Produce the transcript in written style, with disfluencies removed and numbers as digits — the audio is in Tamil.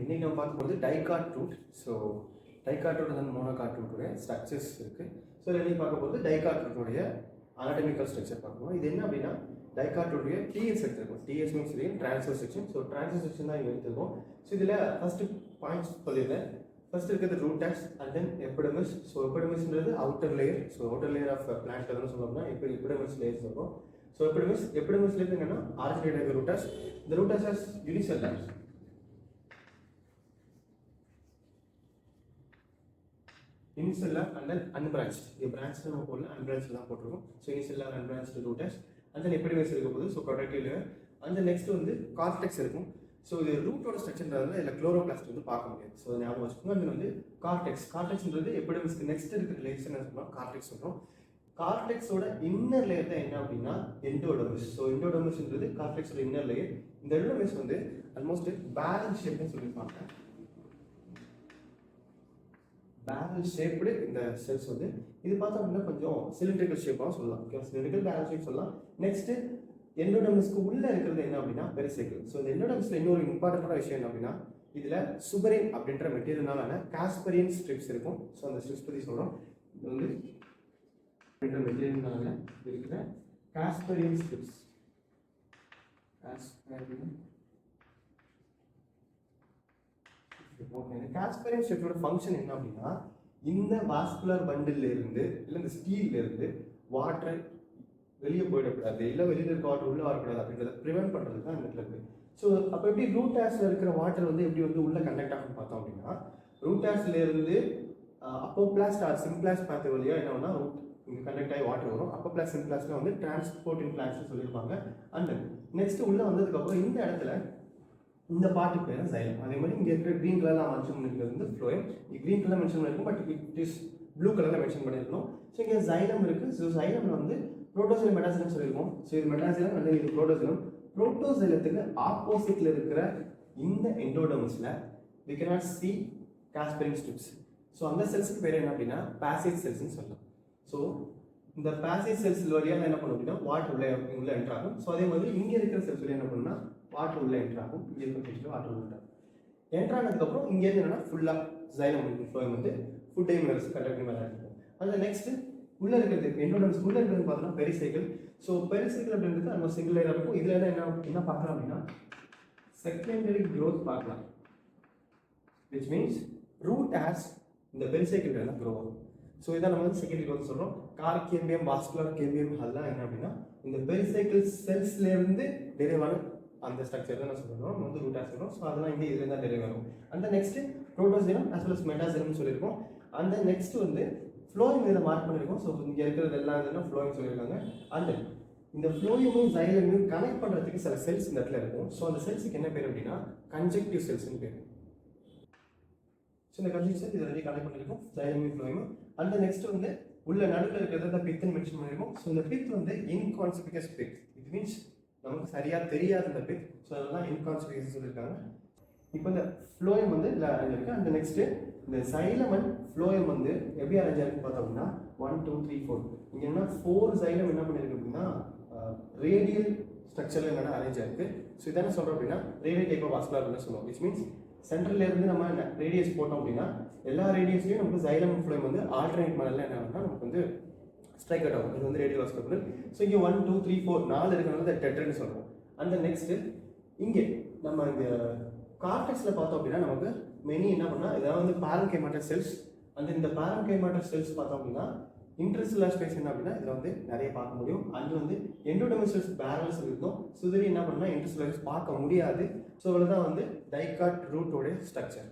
இன்றைக்கி நம்ம பார்க்க போகிறது dicot root. So dicot root வந்து மோனோகாட் ரூட்டுடைய ஸ்ட்ரக்சர்ஸ் இருக்குது. ஸோ இன்றைக்கி பார்க்க போகிறது டைகாட் ரூட்டுடைய அனாட்டமிக்கல் ஸ்ட்ரக்சர் பார்க்கணும். இது என்ன அப்படின்னா டைகாட் ரூட்டுடைய டிஎஸ் எடுத்துருக்கோம். TS means transverse section. So transverse section தான் இங்கே எடுத்துருக்கோம். ஸோ இதில் ஃபஸ்ட்டு பாயிண்ட்ஸ் சொல்லியிருந்தேன். ஃபர்ஸ்ட் இருக்கிறது roots and then epidermis. So எபிடமிஸ்ன்றது outer layer. So outer layer of plant எதுன்னு சொல்லணும்னா இப்போ எபிடமிஸ் லேயர் சொல்கிறோம். ஸோ எபிடமிஸ்லேருந்து என்னன்னா ஆரிஜினேட் ரூட்டஸ். இந்த roots as unicellular. Unicellular and then unbranched. இது பிரான்ச் நம்ம போடல, அன்பிரான்ச் தான் போட்டிருக்கோம். So unicellular unbranched roots and then epidermis இருக்க போது. So protective layer and then next வந்து கார்டெக்ஸ் இருக்கும். ஸோ இது ரூட்டோட ஸ்ட்ரக்சர்ன்றதுல இதில் குளோரோபிளாஸ்ட் வந்து பார்க்க முடியாது. ஸோ ஞாபகம் வச்சுக்கோங்க. அது வந்து கார்டெக்ஸ்ன்றது எபிடமிஸ்க்கு நெக்ஸ்ட் இருக்கிற லேயர்ஸ் என்ன சொல்லலாம், கார்டெக்ஸ் சொல்கிறோம். கார்டெக்ஸோட இன்னர் லேயர் தான் என்ன அப்படின்னா எண்டோடெர்மிஸ். ஸோ எண்டோடெர்மிஸ்ன்றது கார்டெக்ஸோட இன்னர் லேயர். இந்த எண்டோடெர்மிஸ் வந்து ஆல்மோஸ்ட் பேரல் ஷேப்னு சொல்லியிருப்பாங்க. பேரல் ஷேப்டு இந்த செல்ஸ் வந்து இது பார்த்தோம் அப்படின்னா கொஞ்சம் சிலிண்ட்ரிக்கல் ஷேப்பாக சொல்லலாம். ஓகே, சிலிண்ட்ரிக்கல் பேரல் ஷேப் சொல்லலாம். நெக்ஸ்ட் எண்டோடெர்மிஸ்க்கு உள்ள இருக்கிறது என்ன அப்படின்னா பெரிசைக்கிள். ஸோ இந்த எண்டோடெர்மிஸ்ல இன்னொரு இம்பார்ட்டன்டான விஷயம் என்ன அப்படின்னா இதில் சுபரின் அப்படின்ற மெட்டீரியல்னால காஸ்பரியன் ஸ்ட்ரிப்ஸ் இருக்கும். ஸோ அந்த ஸ்ட்ரிப்ஸ் பற்றி சொல்கிறோம். இது வந்து அப்படின்ற மெட்டீரியல்னால இருக்கிற காஸ்பரியன் ஸ்ட்ரிப்ஸ். காஸ்பரியன் ஸ்ட்ரிப்ஸோட ஃபங்க்ஷன் என்ன அப்படின்னா இந்த வாஸ்குலர் பண்டில் இருந்து இல்லை இந்த ஸ்டீல்ல இருந்து வாட்டர் வெளியே போயிடக்கூடாது, இல்லை வெளியில் இருக்க வாட்டர் உள்ளே வரக்கூடாது அப்படின்றத ப்ரிவென்ட் பண்ணுறது தான் இந்த இருக்கு. ஸோ அப்போ எப்படி ரூட் ஆஸில் இருக்கிற வாட்டர் வந்து எப்படி வந்து உள்ளே கனெக்ட் ஆகும்னு பார்த்தோம் அப்படின்னா ரூட் ஆஸ்லேருந்து அப்போபிளாஸ்ட் ஆர் சிம்பிளாஸ்ட் பாத்து வழியாக என்ன பண்ணால் ரூட் இங்கே கனெக்ட் ஆகி வாட்டர் வரும். அப்போபிளாஸ்ட் சிம்பிளாஸ்ட்ல வந்து டிரான்ஸ்போர்ட்டிங் பிளான்ட்ஸ் சொல்லியிருப்பாங்க. அண்ட் நெக்ஸ்ட் உள்ளே வந்ததுக்கப்புறம் இந்த இடத்துல இந்த பாட்டுக்கு பேர் சைலம். அதே மாதிரி இங்கே இருக்கிற க்ரீன் கலர்லாம் மென்ஷன் பண்ணிருக்கிறது வந்து ஃப்ளோயம். க்ரீன் கலர் மென்ஷன் பண்ணியிருக்கும், பட் இட் இஸ் ப்ளூ கலரில் மென்ஷன் பண்ணியிருக்கணும். ஸோ இங்கே சைலம் இருக்குது. ஸோ சைலமில் வந்து புரோட்டோசைலம் மெட்டாசைலம் சொல்லியிருக்கோம். ஸோ இது மெட்டாசைலம் அல்லது இது புரோட்டோசைலம். புரோட்டோசைலத்துக்கு ஆப்போசிட்ல இருக்கிற இந்த எண்டோடெர்மிஸ்ல we cannot see casparian strips. So அந்த செல்ஸ்க்கு பேர் என்ன அப்படின்னா பாசேஜ் செல்ஸ்ன்னு சொல்லலாம். ஸோ இந்த பாசேஜ் செல்ஸ் வழியாக என்ன பண்ணும் அப்படின்னா வாட்டர் உள்ள என்ட்ரு ஆகும். ஸோ அதே மாதிரி இங்கே இருக்கிற செல்ஸ் வழியாக என்ன பண்ணுன்னா வாட்டர் உள்ள என்ட்ரு ஆகும். இங்கே இருக்கிற வாட்டர் உள்ள என்ட்ரு ஆனதுக்கப்புறம் இங்கேருந்து என்னன்னா ஃபுல்லாக சைலம் ஃப்ளோயம் வந்து ஃபுட் டைமர்ஸ் கண்டக்டிங் மேலே இருக்கும். அதில் நெக்ஸ்ட் உள்ள இருக்கிறது எண்டோடெர்மிஸ் உள்ள இருக்கிறது பார்த்தோம்னா பெரிசைக்கிள். ஸோ பெரிசைக்கிள் அப்படின்றது நம்ம சிங்கிள் லேயர் இருக்கும். இதில் என்ன பார்க்கலாம் அப்படின்னா செகண்டரி க்ரோத் பார்க்கலாம். விச் மீன்ஸ் ரூட் ஆஸ் இந்த பெரிசைக்கிள் எல்லாம் க்ரோ ஆகும். ஸோ இதான் நம்ம வந்து செகண்டரி க்ரோத் சொல்கிறோம். கார் கேம்பியம், வாஸ்குலர் கேம்பியம் அதெல்லாம் என்ன அப்படின்னா இந்த பெரிசைக்கிள் செல்ஸ்லேருந்து டெரிவ் ஆன அந்த ஸ்ட்ரக்சர் தான் நான் சொல்கிறோம். நம்ம வந்து ரூட் ஆஸ் சொல்கிறோம். ஸோ அதெல்லாம் இந்த இதில் தான் டெரிவ் ஆகும். அந்த next protoxylem as well as மெட்டாசைலம்னு சொல்லியிருக்கோம். அந்த நெக்ஸ்ட் வந்து ஃப்ளோயிங் இதில் மார்க் பண்ணியிருக்கோம். ஸோ இங்கே இருக்கிறது எல்லாம் இதெல்லாம் ஃப்ளோயிங் சொல்லியிருக்காங்க. அண்ட் இந்த ஃப்ளோயிங்கும் சைலமையும் கனெக்ட் பண்ணுறதுக்கு சில செல்ஸ் இந்த இடத்துல இருக்கும். ஸோ அந்த செல்ஸுக்கு என்ன பேர் அப்படின்னா கன்ஜெக்டிவ் செல்ஸ்னு பேர். ஸோ இந்த கன்ஜெக்டிவ் செல்ஸ் இதை கனெக்ட் பண்ணியிருக்கோம் சைலமையும் ஃப்ளோயிங்கும். அந்த நெக்ஸ்ட் வந்து உள்ள நடுவில் இருக்கிறத பித்துன்னு மென்ஷன் பண்ணியிருக்கோம். ஸோ இந்த பித் வந்து இன்கான்சிபிகஸ் பித். இட் மீன்ஸ் நமக்கு சரியாக தெரியாது இந்த பித். ஸோ அதெல்லாம் இன்கான்சிபிகஸ் சொல்லியிருக்காங்க. இப்போ இந்த ஃப்ளோயம் வந்து இல்லை இருக்கு. அந்த நெக்ஸ்ட்டு இந்த சைலம் அண்ட் ஃப்ளோயம் வந்து எப்படி அரேஞ்ச் ஆகிருக்கு பார்த்தோம் அப்படின்னா 1 2 3 4 இங்கே என்ன 4 சைலம் என்ன பண்ணியிருக்கு அப்படின்னா ரேடியல் ஸ்ட்ரக்சரில் என்னென்ன அரேஞ்ச் ஆகிருக்கு. ஸோ இதான சொல்கிறோம் அப்படின்னா ரேடியல் டைப் ஆஃப் வாஸ்குலர் அப்படின்னு சொல்லுவோம். விச் மீன்ஸ் சென்டர்லேருந்து நம்ம ரேடியஸ் போட்டோம் அப்படின்னா எல்லா ரேடியஸ்லையும் நமக்கு சைலம் ஃப்ளோயம் வந்து ஆல்டர்னேட் மாடலில் என்ன ஆகும்னா நமக்கு வந்து ஸ்ட்ரைக் அவுட் ஆகும். இது வந்து ரேடியல் வாஸ்குலர். ஸோ இங்கே 1 2 3 4 4 இருக்கிறனால டெட்ரன்னு சொல்கிறோம். அந்த நெக்ஸ்ட்டு இங்கே நம்ம இந்த கார்டெக்ஸில் பார்த்தோம் அப்படின்னா நமக்கு மெனி என்ன பண்ணால் இதாவது வந்து பாரன்கைமாட்டர் செல்ஸ். அந்த இந்த பாரன்கைமாட்டர் செல்ஸ் பார்த்தோம் அப்படின்னா இன்டர்செல்லுலார் ஸ்பேஸ் என்ன அப்படின்னா இதில் வந்து நிறைய பார்க்க முடியும். அது வந்து எண்டோடெர்மிஸ் செல்ஸ் பேரல்ஸ் இருக்கும். சுதறி என்ன பண்ணால் இன்டர்செல்லுலார் பார்க்க முடியாது. ஸோ இவ்வளோ தான் வந்து டைகாட் ரூட்டோடைய ஸ்ட்ரக்சர்.